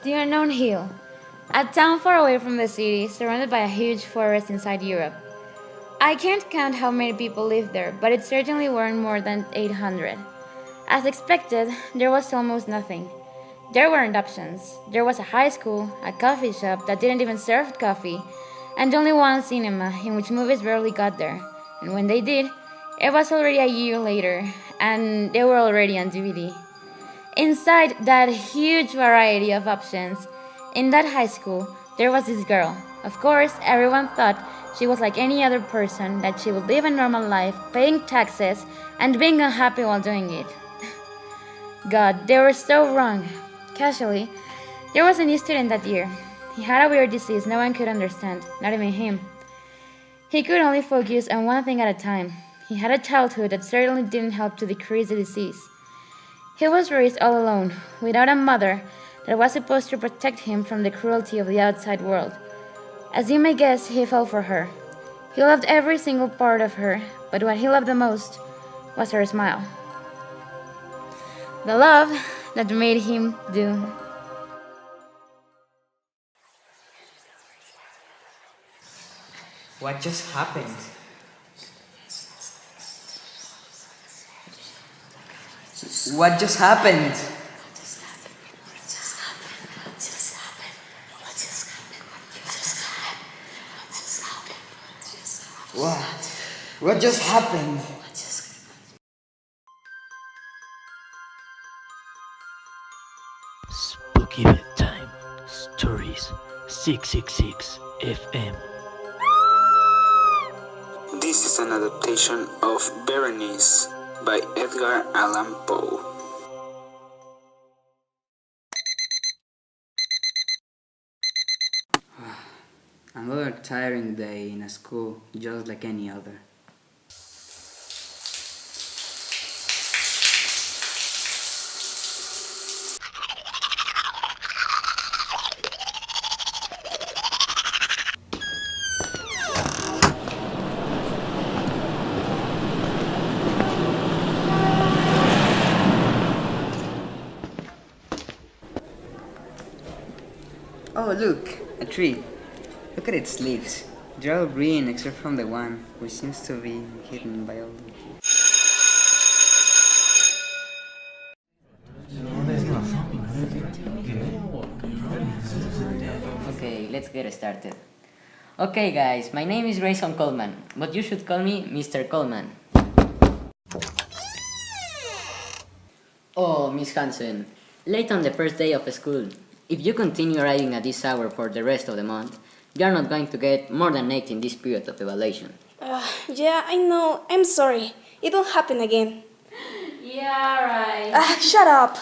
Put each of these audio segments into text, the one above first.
The Unknown Hill, a town far away from the city, surrounded by a huge forest inside Europe. I can't count how many people lived there, but it certainly weren't more than 800. As expected, there was almost nothing. There weren't options. There was a high school, a coffee shop that didn't even serve coffee, and only one cinema in which movies barely got there. And when they did, it was already a year later, and they were already on DVD. Inside that huge variety of options, in that high school, there was this girl. Of course, everyone thought she was like any other person, that she would live a normal life, paying taxes, and being unhappy while doing it. God, they were so wrong. Casually, there was a new student that year. He had a weird disease no one could understand, not even him. He could only focus on one thing at a time. He had a childhood that certainly didn't help to decrease the disease. He was raised all alone, without a mother that was supposed to protect him from the cruelty of the outside world. As you may guess, he fell for her. He loved every single part of her, but what he loved the most was her smile. The love that made him do. What just happened? What just happened? What just happened? Spooky Bedtime Stories 666 FM. This is an adaptation of Berenice by Edgar Allan Poe. Another tiring day in a school just like any other. Oh look, a tree. Look at its leaves. They're all green except from the one which seems to be hidden by all the... Okay, let's get started. Okay guys, my name is Grayson Coleman, but you should call me Mr. Coleman. Oh, Miss Hansen, late on the first day of school. If you continue arriving at this hour for the rest of the month, you are not going to get more than 8 in this period of evaluation. Yeah, I know. I'm sorry. It won't happen again. Yeah, right. Shut up.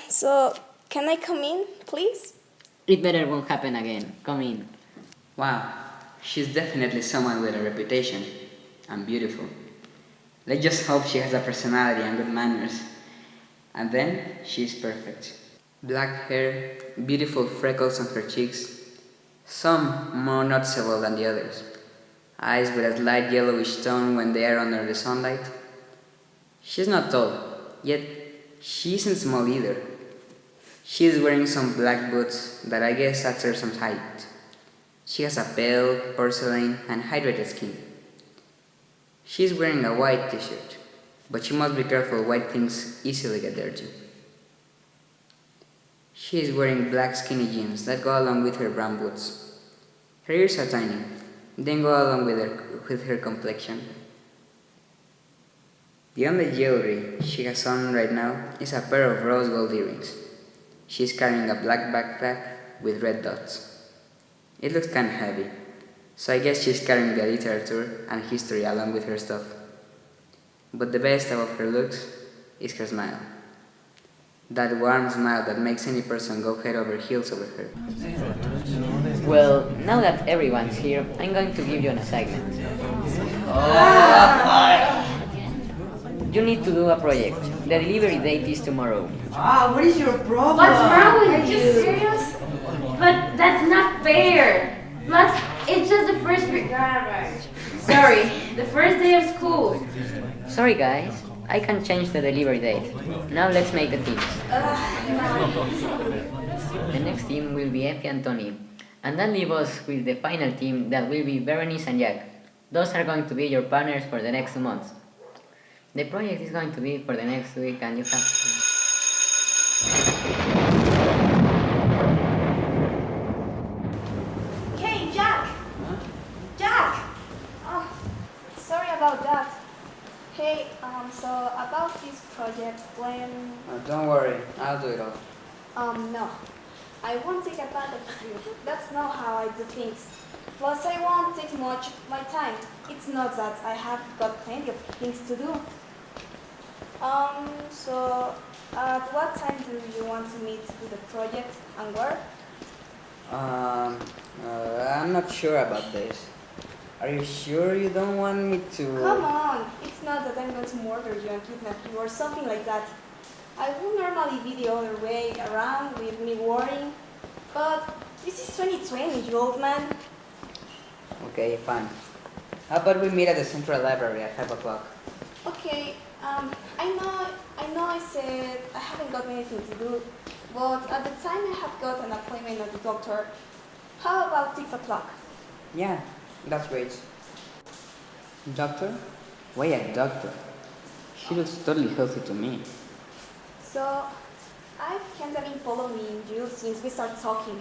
So, can I come in, please? It better won't happen again. Come in. Wow, she's definitely someone with a reputation. And beautiful. Let's just hope she has a personality and good manners. And then, she's perfect. Black hair, beautiful freckles on her cheeks, some more noticeable than the others. Eyes with a slight yellowish tone when they are under the sunlight. She's not tall, yet she isn't small either. She is wearing some black boots that I guess adds her some height. She has a pale, porcelain, and hydrated skin. She is wearing a white t-shirt, but she must be careful, white things easily get dirty. She is wearing black skinny jeans that go along with her brown boots. Her ears are tiny, then go along with her complexion. The only jewelry she has on right now is a pair of rose gold earrings. She is carrying a black backpack with red dots. It looks kinda heavy, so I guess she's carrying the literature and history along with her stuff. But the best about her looks is her smile. That warm smile that makes any person go head over heels over her. Well, now that everyone's here, I'm going to give you an assignment. You need to do a project. The delivery date is tomorrow. What is your problem? What's wrong with you? Are you serious? But that's not fair. Plus, it's just the first week. Sorry, the first day of school. Sorry guys, I can change the delivery date. Now let's make the teams. The next team will be Effie and Tony. And that leaves us with the final team that will be Berenice and Jack. Those are going to be your partners for the next 2 months. The project is going to be for the next week and you have to... Hey, Jack! Huh? Jack! Oh, sorry about that. Hey, so about this project, when... Don't worry, I'll do it all. No. I won't take advantage of you. That's not how I do things. Plus, I won't take much of my time. It's not that I have got plenty of things to do. So, at what time do you want to meet with the project and where? I'm not sure about this. Are you sure you don't want me to... Come on! It's not that I'm going to murder you and kidnap you or something like that. I would normally be the other way around with me worrying, but this is 2020, you old man. Okay, fine. How about we meet at the Central Library at 5 o'clock? Okay, I know I said I haven't got anything to do, but at the time I have got an appointment at the doctor. How about 6 o'clock? Yeah, that's great. Doctor? Why a doctor? She looks totally healthy to me. So, I've kind of been following you since we started talking.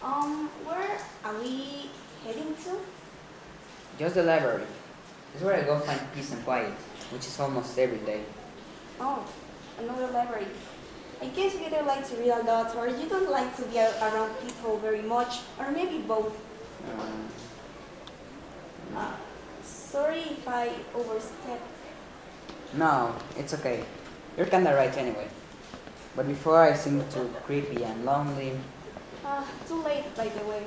Where are we heading to? Just the library. It's where I go find peace and quiet, which is almost every day. Oh, another library. I guess you either like to read a lot or you don't like to be around people very much, or maybe both. Sorry if I overstepped. No, it's okay. You're kinda right anyway. But before I seem too creepy and lonely, Too late, by the way.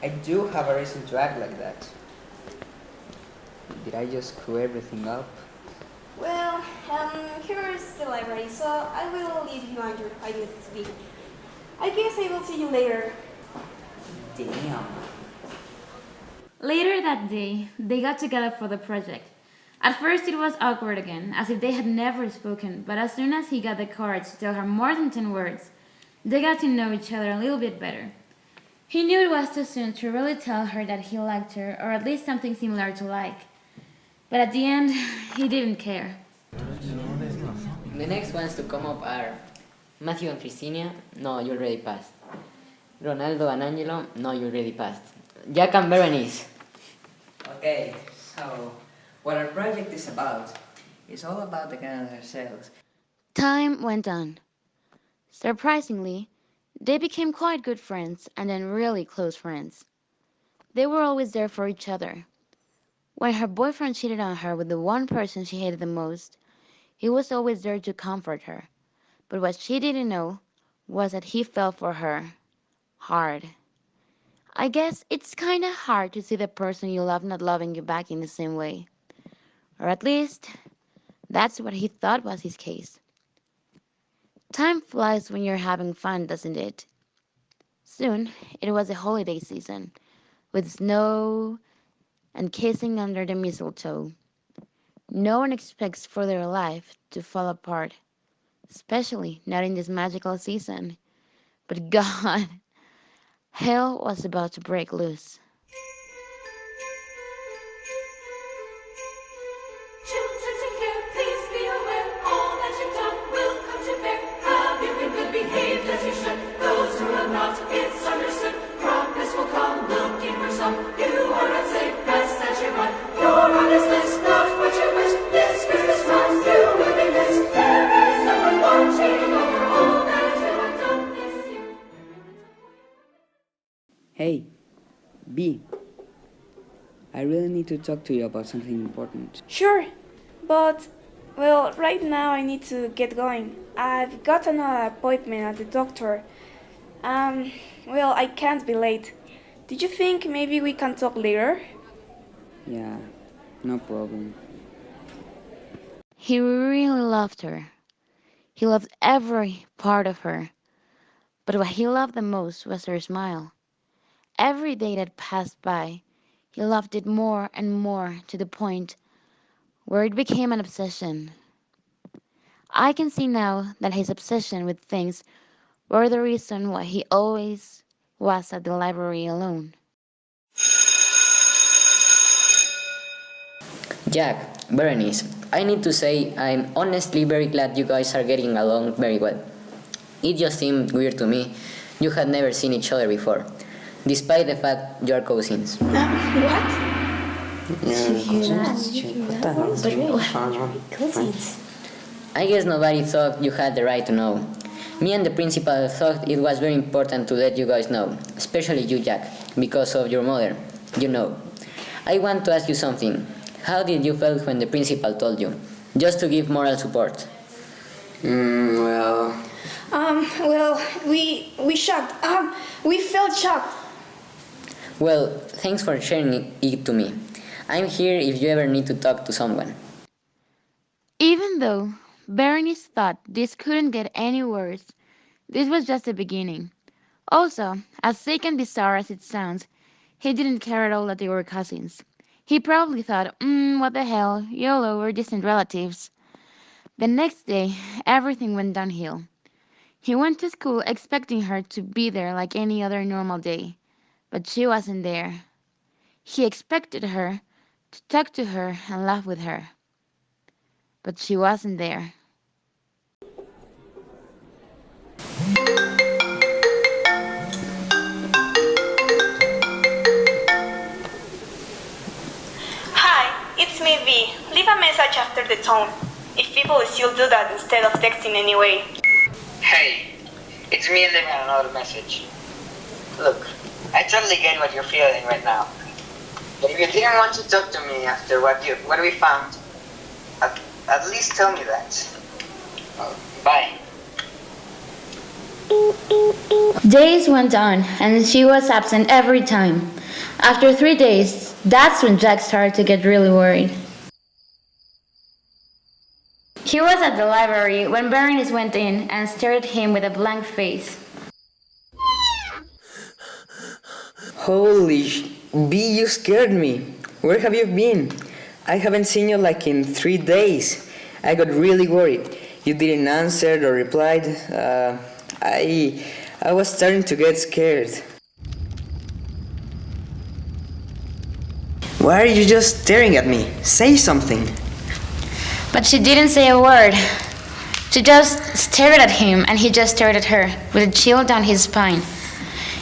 I do have a reason to act like that. Did I just screw everything up? Well, here is the library, so I will leave you and your ideas to be. I guess I will see you later. Damn. Later that day, they got together for the project. At first, it was awkward again, as if they had never spoken, but as soon as he got the courage to tell her more than 10 words, they got to know each other a little bit better. He knew it was too soon to really tell her that he liked her, or at least something similar to like. But at the end, he didn't care. The next ones to come up are Matthew and Christina. No, you already passed. Ronaldo and Angelo. No, you already passed. Jack and Berenice. Okay, so what our project is about is all about the girl ourselves. Time went on. Surprisingly, they became quite good friends and then really close friends. They were always there for each other. When her boyfriend cheated on her with the one person she hated the most, he was always there to comfort her. But what she didn't know was that he fell for her hard. I guess it's kinda hard to see the person you love not loving you back in the same way. Or at least, that's what he thought was his case. Time flies when you're having fun, doesn't it? Soon, it was the holiday season, with snow and kissing under the mistletoe. No one expects for their life to fall apart, especially not in this magical season. But God, hell was about to break loose. Children, take care, please be aware. All that you've done will come to bear. Have you been good behaved as you should? Those who have not, it's understood. Progress will come, looking for some. You are not safe, best that you run. You're on this list, not what you wish. This Christmas comes, you will be missed. There is someone watching over all that you have done this year. Hey, B. I really need to talk to you about something important. Sure, but, well, right now I need to get going. I've got another appointment at the doctor. Well, I can't be late. Did you think maybe we can talk later? Yeah, no problem. He really loved her. He loved every part of her. But what he loved the most was her smile. Every day that passed by, he loved it more and more to the point where it became an obsession. I can see now that his obsession with things were the reason why he always was at the library alone. Jack, Berenice, I need to say I'm honestly very glad you guys are getting along very well. It just seemed weird to me. You had never seen each other before, despite the fact you are cousins. What? I guess nobody thought you had the right to know. Me and the principal thought it was very important to let you guys know, especially you, Jack, because of your mother. You know. I want to ask you something. How did you feel when the principal told you? Just to give moral support. Well, Well, we shocked. We felt shocked. Well, thanks for sharing it to me. I'm here if you ever need to talk to someone. Even though Berenice thought this couldn't get any worse, this was just the beginning. Also, as sick and bizarre as it sounds, he didn't care at all that they were cousins. He probably thought, what the hell, YOLO, we're distant relatives. The next day, everything went downhill. He went to school expecting her to be there like any other normal day, but she wasn't there. He expected her to talk to her and laugh with her, but she wasn't there. Hi, it's me, V. Leave a message after the tone. If people still do that instead of texting anyway. Hey, it's me leaving another message. Look, I totally get what you're feeling right now. But if you didn't want to talk to me after what we found, at least tell me that. Bye. Days went on, and she was absent every time. After 3 days, that's when Jack started to get really worried. He was at the library when Berenice went in and stared at him with a blank face. B, you scared me. Where have you been? I haven't seen you like in 3 days. I got really worried. You didn't answer or replied. I was starting to get scared. Why are you just staring at me? Say something. But she didn't say a word. She just stared at him, and he just stared at her, with a chill down his spine.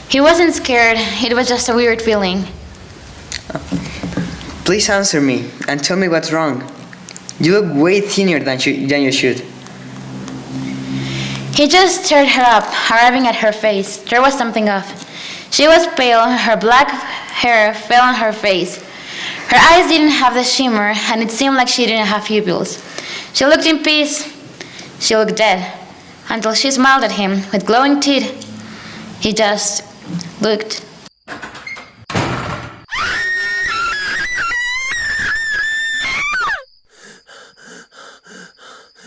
He wasn't scared, it was just a weird feeling. Please answer me and tell me what's wrong. You look way thinner than you should. He just stirred her up, arriving at her face. There was something off. She was pale, her black hair fell on her face. Her eyes didn't have the shimmer, and it seemed like she didn't have pupils. She looked in peace. She looked dead, until she smiled at him with glowing teeth. He just looked.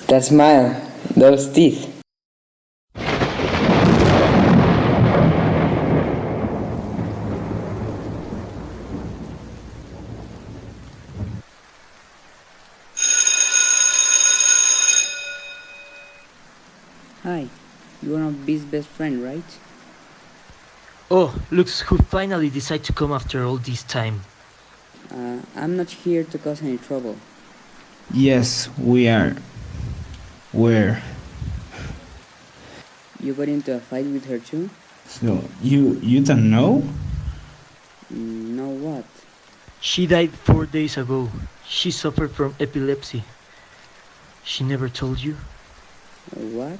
That smile, those teeth. Hi, you are B's best friend, right? Oh, looks who finally decided to come after all this time. I'm not here to cause any trouble. Yes, we are. Where? You got into a fight with her too? So, you don't know? Know what? She died 4 days ago. She suffered from epilepsy. She never told you? What?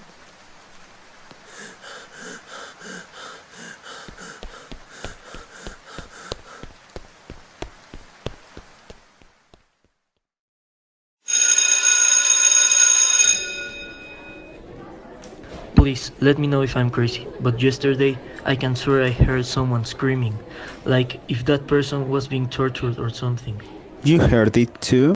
Please, let me know if I'm crazy, but yesterday I can swear I heard someone screaming, like if that person was being tortured or something. You heard it too?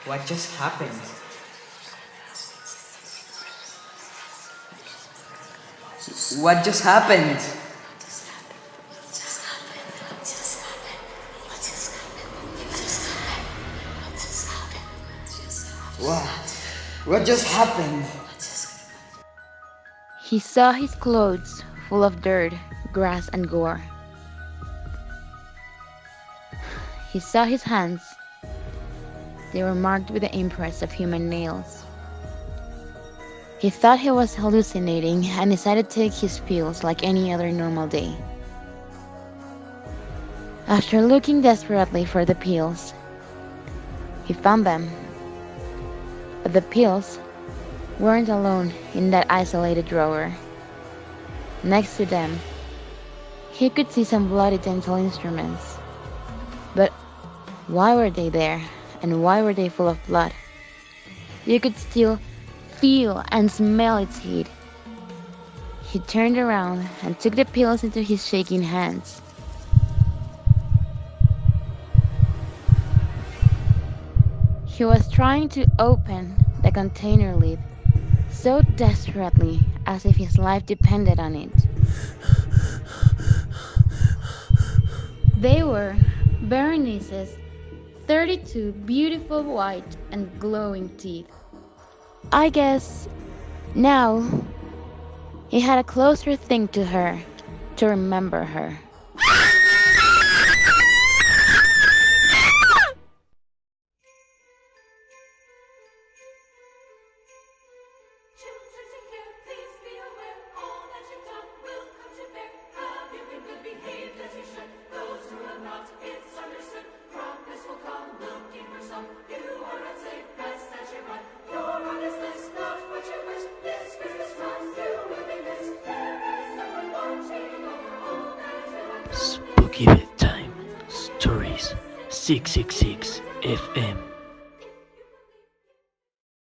What just happened? What just happened? What just happened? He saw his clothes full of dirt, grass, and gore. He saw his hands. They were marked with the imprints of human nails. He thought he was hallucinating and decided to take his pills like any other normal day. After looking desperately for the pills, he found them. But the pills weren't alone in that isolated drawer. Next to them, he could see some bloody dental instruments. But why were they there, and why were they full of blood? You could still feel and smell its heat. He turned around and took the pills into his shaking hands. He was trying to open the container lid so desperately as if his life depended on it. They were Berenice's 32 beautiful white and glowing teeth. I guess now he had a closer thing to her, to remember her. Children, take care, please be aware. All that you've done will come to bear. Have you been good behaved as you should? Those who have not, it's understood. Promise will come looking for some. You are not safe, best that you run. You're on this list, not what you wish. This Christmas runs, you will be missed. There is someone watching over all that you have done. Spooky Bedtime Stories 666 FM.